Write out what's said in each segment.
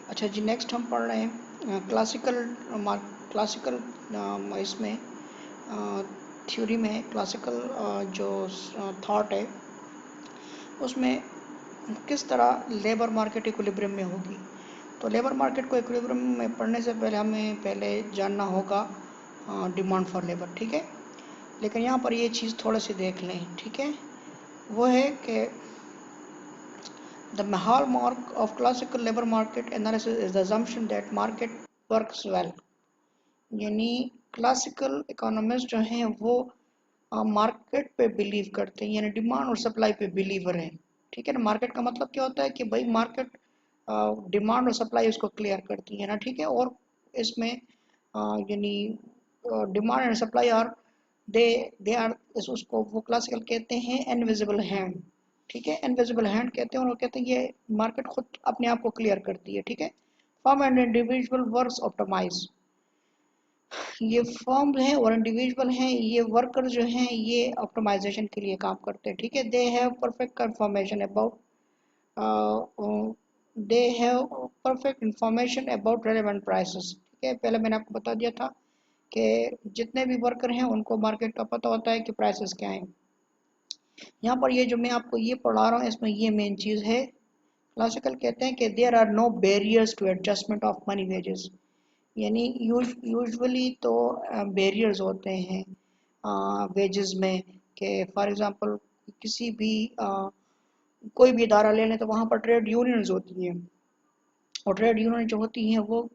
अच्छा जी, नेक्स्ट हम पढ़ रहे हैं क्लासिकल इसमें थ्योरी में क्लासिकल जो थॉट है उसमें किस तरह लेबर मार्केट इक्विलिब्रियम में होगी। तो लेबर मार्केट को इक्विलिब्रियम में पढ़ने से पहले हमें पहले जानना होगा डिमांड फॉर लेबर, ठीक है। लेकिन यहाँ पर ये चीज़ थोड़ा सी देख लें, ठीक है। वो है कि the hallmark of classical labor market analysis is the assumption that market works well। यानी क्लासिकल इकोनॉमिस्ट जो हैं वो मार्केट पे बिलीव करते हैं, यानी डिमांड और सप्लाई पे बिलीवर हैं, ठीक है ना। मार्केट का मतलब क्या होता है कि भाई मार्केट डिमांड और सप्लाई उसको क्लियर करती है ना, ठीक है। और इसमें यानी demand and supply are they they are उसको वो क्लासिकल कहते हैं इनविजिबल हैंड, ठीक है। इनविजिबल हैंड कहते हैं और वो कहते हैं ये मार्केट खुद अपने आप को क्लियर करती है, ठीक है। Firm and individual works optimize, ये फर्म हैं और इंडिविजुअल हैं, ये वर्कर जो हैं ये ऑप्टिमाइजेशन के लिए काम करते हैं, ठीक है। They have perfect information about they have perfect information about relevant prices, ठीक है। पहले मैंने आपको बता दिया था कि जितने भी वर्कर हैं उनको मार्केट का पता होता है कि प्राइसेस क्या हैं। यहाँ पर ये जो मैं आपको ये पढ़ा रहा हूँ इसमें ये मेन चीज़ है। क्लासिकल कहते हैं कि there are no barriers to adjustment of money wages, यानी यूजुअली तो बैरियर्स होते हैं वेजेस में, कि फॉर एग्जांपल किसी भी कोई भी इदारा ले लें तो वहाँ पर ट्रेड यूनियंस होती हैं, और ट्रेड यूनियन जो होती हैं वो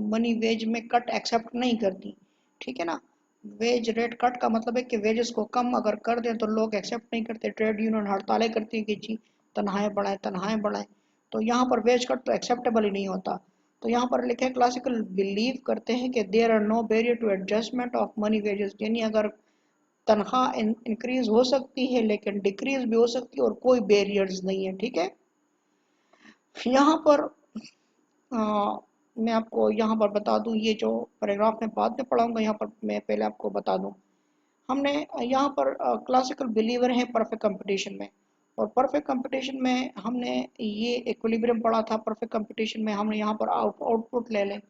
मनी वेज में कट एक्सेप्ट नहीं करती, ठीक है ना। वेज रेट कट का मतलब है कि वेजेस को कम अगर कर दें तो लोग एक्सेप्ट नहीं करते, ट्रेड यूनियन हड़तालें करती है कि जी तनख्वाहें बढ़ाएं। तो यहाँ पर वेज कट तो एक्सेप्टेबल ही नहीं होता। तो यहाँ पर लिखे क्लासिकल बिलीव करते हैं कि there are no barrier to adjustment of money wages, यानी अगर तनख्वाह इंक्रीज हो सकती है लेकिन डिक्रीज भी हो सकती है और कोई बैरियर्स नहीं है, ठीक है। यहाँ पर मैं आपको यहाँ पर बता दूँ, ये जो पैराग्राफ मैं बाद में पढ़ाऊँगा यहाँ पर मैं पहले आपको बता दूँ। हमने यहाँ पर क्लासिकल बिलीवर हैं परफेक्ट कंपटीशन में, और परफेक्ट कंपटीशन में हमने ये इक्विलिब्रियम पढ़ा था। परफेक्ट कंपटीशन में हमने यहाँ पर आउटपुट ले लें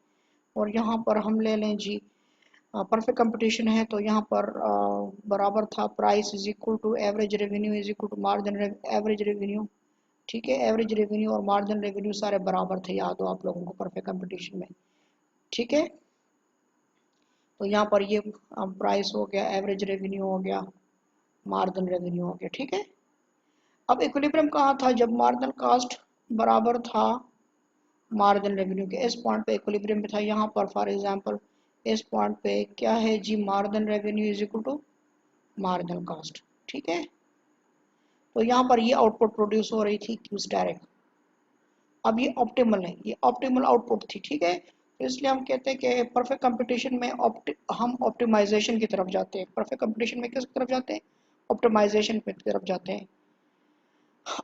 और यहाँ पर हम ले लें जी परफेक्ट कंपटीशन है तो यहाँ पर बराबर था price is equal to average revenue is equal to margin average revenue, ठीक है। एवरेज रेवेन्यू और मार्जिन रेवेन्यू सारे बराबर थे, याद हो आप लोगों को परफेक्ट कंपटीशन में, ठीक है। तो यहाँ पर ये प्राइस हो गया, एवरेज रेवेन्यू हो गया, मार्जिन रेवेन्यू हो गया, ठीक है। अब इक्विलिब्रियम कहाँ था, जब मार्जिनल कॉस्ट बराबर था मार्जिन रेवेन्यू के, इस पॉइंट पे इक्विलिब्रियम पे था। यहाँ पर फॉर एग्जांपल इस पॉइंट पे क्या है जी, margin revenue is equal to marginal cost, ठीक है। तो यहाँ पर ये आउटपुट प्रोड्यूस हो रही थी क्यू स्टार। अब ये ऑप्टिमल है, ये ऑप्टिमल आउटपुट थी, ठीक है। तो इसलिए हम कहते हैं कि परफेक्ट कंपटीशन में हम ऑप्टिमाइजेशन की तरफ जाते हैं। परफेक्ट कंपटीशन में किस तरफ जाते हैं, ऑप्टिमाइजेशन की तरफ जाते हैं।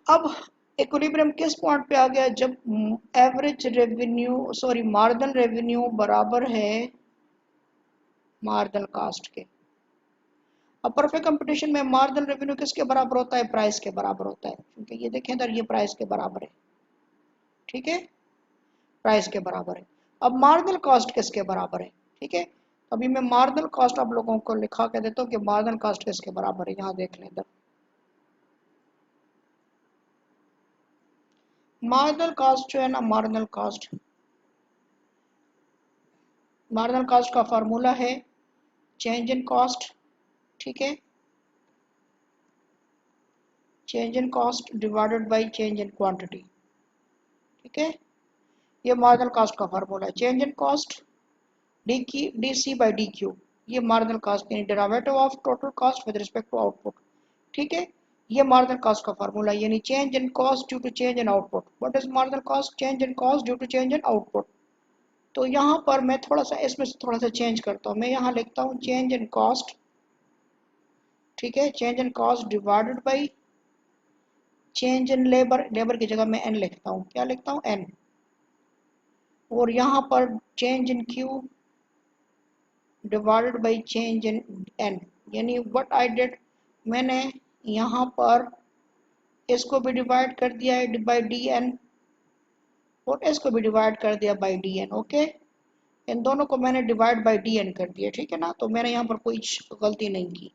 अब इक्विलिब्रियम किस पॉइंट पे आ गया, जब average revenue sorry marginal revenue बराबर है मार्जिनल कॉस्ट के। अब परफेक्ट कंपटीशन में मार्जिनल रेवेन्यू किसके बराबर होता है, प्राइस के बराबर होता है, क्योंकि ये देखें इधर ये प्राइस के बराबर है, ठीक है, प्राइस के बराबर है। अब मार्जिनल कॉस्ट किसके बराबर है, ठीक है। अभी मैं मार्जिनल कॉस्ट आप लोगों को लिखा के देता हूँ कि मार्जिनल कॉस्ट किसके बराबर है। यहाँ देख लें इधर मार्जिनल कॉस्ट जो है ना, मार्जिनल कॉस्ट का फार्मूला है चेंज इन कॉस्ट, ठीक है, change in cost divided by change in quantity, ठीक है। ये मार्जिनल कॉस्ट का फार्मूला है, change in cost D C by D Q, ये मार्जिनल कॉस्ट यानी derivative of total cost with respect to output, ठीक है। ये मार्जिनल कॉस्ट का फार्मूला यानी change in cost due to change in output. What is marginal cost, change in cost due to change in output. तो यहाँ पर मैं थोड़ा सा इसमें से थोड़ा सा चेंज करता हूँ, मैं यहाँ लिखता हूँ चेंज इन कॉस्ट, ठीक है, change in cost divided by change in labour, labour की जगह मैं एन लिखता हूँ, क्या लिखता हूँ एन, और यहाँ पर change in Q divided by change in an, यानी व्हाट आई डिड, मैंने यहाँ पर इसको भी डिवाइड कर दिया है बाई डी एन, और इसको भी डिवाइड कर दिया बाई डी एन। ओके, इन दोनों को मैंने डिवाइड बाई डी एन कर दिया, ठीक है ना। तो मैंने यहाँ पर कोई गलती नहीं की।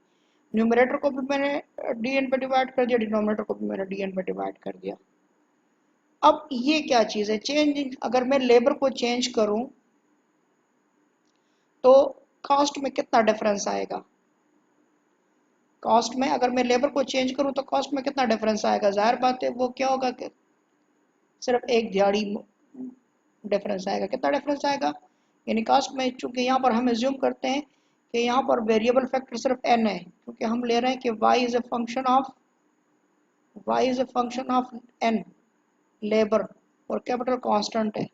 न्यूमरेटर को भी मैंने डी एन पे डिवाइड कर दिया, डिनोमिनेटर को भी मैंने डी एन पे डिवाइड कर दिया। अब ये क्या चीज़ है, चेंज। अगर मैं लेबर को चेंज करूं तो कॉस्ट में कितना डिफरेंस आएगा। कॉस्ट में अगर मैं लेबर को चेंज करूं तो कॉस्ट में कितना डिफरेंस आएगा। जाहिर बात है वो क्या होगा कि सिर्फ एक दिहाड़ी डिफरेंस आएगा। कितना डिफरेंस आएगा, यानी कॉस्ट में, चूंकि यहाँ पर हम एज्यूम करते हैं कि यहाँ पर वेरिएबल फैक्टर सिर्फ n है, क्योंकि हम ले रहे हैं कि y is a function of n labour और कैपिटल कांस्टेंट है।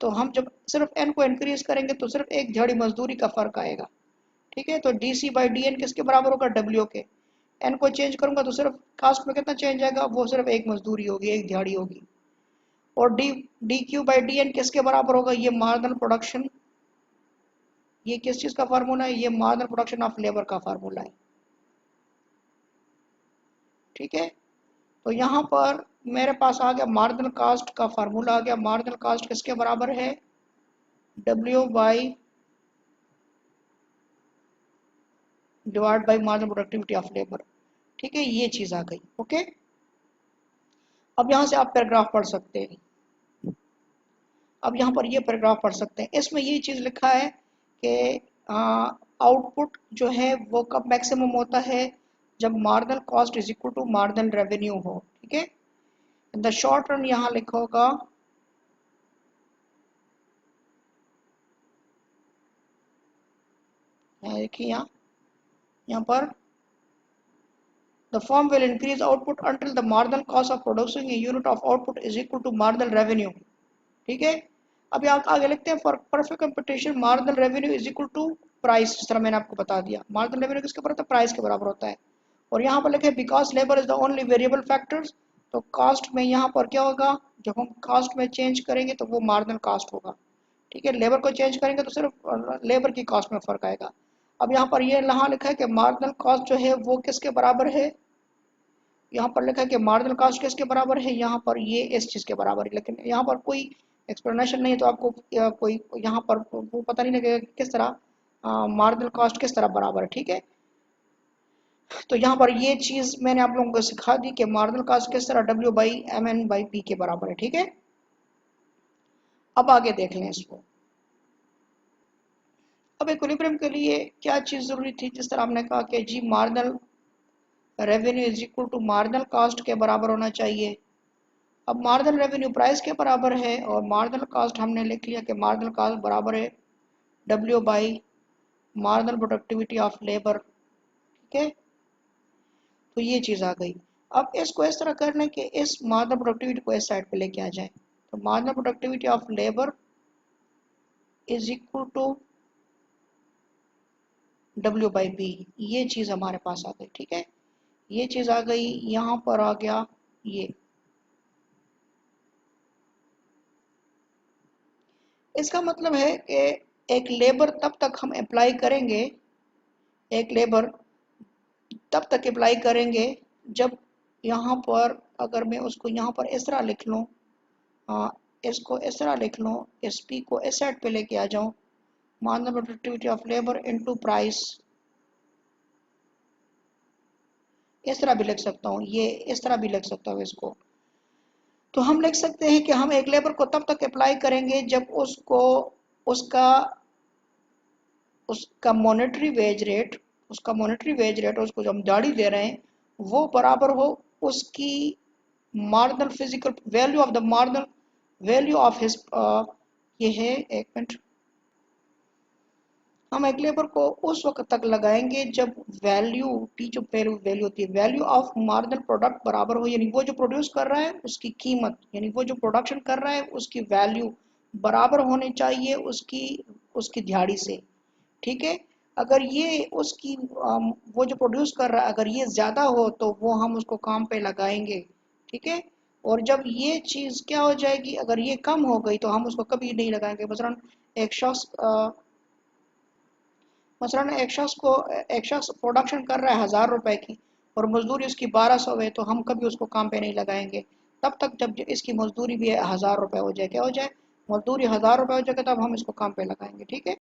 तो हम जब सिर्फ n को इंक्रीज करेंगे तो सिर्फ एक दिहाड़ी मजदूरी का फर्क आएगा, ठीक है। तो D C by D N किसके बराबर होगा, डब्ल्यू के। एन को चेंज करूंगा तो सिर्फ कास्ट में कितना चेंज आएगा, वो सिर्फ एक मजदूरी होगी, एक दिहाड़ी होगी। और D D Q by D N किसके बराबर होगा, ये मार्जिनल प्रोडक्शन। ये किस चीज का फार्मूला है, ये मार्जिनल प्रोडक्शन ऑफ लेबर का फार्मूला है, ठीक है। तो यहाँ पर मेरे पास आ गया मार्जिनल कास्ट का फार्मूला आ गया। मार्जिनल कास्ट किसके बराबर है, W by divide by marginal productivity of labour, ठीक है। ये चीज आ गई। ओके, अब यहाँ से आप पैराग्राफ पढ़ सकते हैं। अब यहाँ पर ये पैराग्राफ पढ़ सकते हैं। इसमें ये चीज लिखा है कि आउटपुट जो है वो कब मैक्सिमम होता है, जब marginal cost is equal to marginal revenue हो, ठीक है। इन द शॉर्ट रन यहाँ लिखा होगा देखिए यहाँ पर the firm will increase output until the marginal cost of producing a unit of output is equal to marginal revenue, ठीक है। अब यहाँ आगे लिखते हैं for perfect competition marginal revenue is equal to price. जिस तरह मैंने आपको बता दिया, मार्जिनल रेवेन्यू किसके बराबर होता है, प्राइस के बराबर होता है। और यहाँ पर लिखे because labour is the only variable factors, तो कॉस्ट में यहाँ पर क्या होगा, जब हम कॉस्ट में चेंज करेंगे तो वो मार्जिनल कॉस्ट होगा, ठीक है। लेबर को चेंज करेंगे तो सिर्फ लेबर की कॉस्ट में फर्क आएगा। अब यहाँ पर ये यहाँ लिखा है कि मार्जिनल कॉस्ट जो है वो किसके बराबर है, यहाँ पर लिखा है कि मार्जिनल कॉस्ट किसके बराबर है, यहाँ पर ये इस चीज के बराबर है। लेकिन यहाँ पर कोई एक्सप्लेनेशन नहीं है, तो आपको कोई यहाँ पर वो पता नहीं लगेगा किस तरह मार्जिनल कॉस्ट किस तरह बराबर है, ठीक है। तो यहाँ पर ये चीज मैंने आप लोगों को सिखा दी कि मार्जिनल कॉस्ट किस तरह W by M N by P के बराबर है, ठीक है। अब आगे देख लें इसको। अब इक्विलिब्रियम के लिए क्या चीज जरूरी थी, जिस तरह हमने कहा कि जी marginal revenue is equal to marginal cost के बराबर होना चाहिए। अब मार्जिनल रेवेन्यू प्राइस के बराबर है और मार्जिनल कॉस्ट हमने लिख लिया कि मार्जिनल कॉस्ट बराबर है W by marginal productivity of labour, ठीक है। तो ये चीज़ आ गई। अब इसको इस तरह करना कि इस मार्जिनल प्रोडक्टिविटी को इस साइड पे लेके आ जाए। तो marginal productivity of labour is equal to W by P, ये चीज़ हमारे पास आ गई, ठीक है। ये चीज़ आ गई, यहाँ पर आ गया ये। इसका मतलब है कि एक लेबर तब तक हम अप्लाई करेंगे, एक लेबर तब तक अप्लाई करेंगे जब यहाँ पर, अगर मैं उसको यहाँ पर इस तरह लिख लूँ, इसको इस तरह लिख लूँ, इस पी को इस साइड पे लेके आ जाऊँ, marginal productivity of labour into price, इस तरह भी लिख सकता हूँ, ये इस तरह भी लिख सकता हूँ इसको। तो हम लिख सकते हैं कि हम एक लेबर को तब तक अप्लाई करेंगे जब उसको उसका उसका मॉनेटरी वेज रेट, उसको जो हम दिहाड़ी दे रहे हैं वो बराबर हो उसकी marginal physical value of the marginal value of his, ये है एक मिनट, हम एक लेबर को उस वक्त तक लगाएंगे जब वैल्यू की जो वैल्यू होती है, वैल्यू ऑफ मार्जिनल प्रोडक्ट बराबर हो, यानी वो जो प्रोड्यूस कर रहा है उसकी कीमत, यानी वो जो प्रोडक्शन कर रहा है उसकी वैल्यू बराबर होनी चाहिए उसकी उसकी दिहाड़ी से, ठीक है। अगर ये उसकी वो जो प्रोड्यूस कर रहा है अगर ये ज़्यादा हो तो वो हम उसको काम पे लगाएंगे, ठीक है। और जब ये चीज़ क्या हो जाएगी, अगर ये कम हो गई तो हम उसको कभी नहीं लगाएंगे। एक शख्स मसलन एक शख्स प्रोडक्शन कर रहा है 1000 रुपए की और मजदूरी उसकी 1200 है, तो हम कभी उसको काम पे नहीं लगाएंगे। तब तक जब इसकी मजदूरी भी 1000 रुपये हो जाए, क्या हो जाए, मजदूरी 1000 रुपये हो जाएगा, तब हम इसको काम पे लगाएंगे। ठीक है,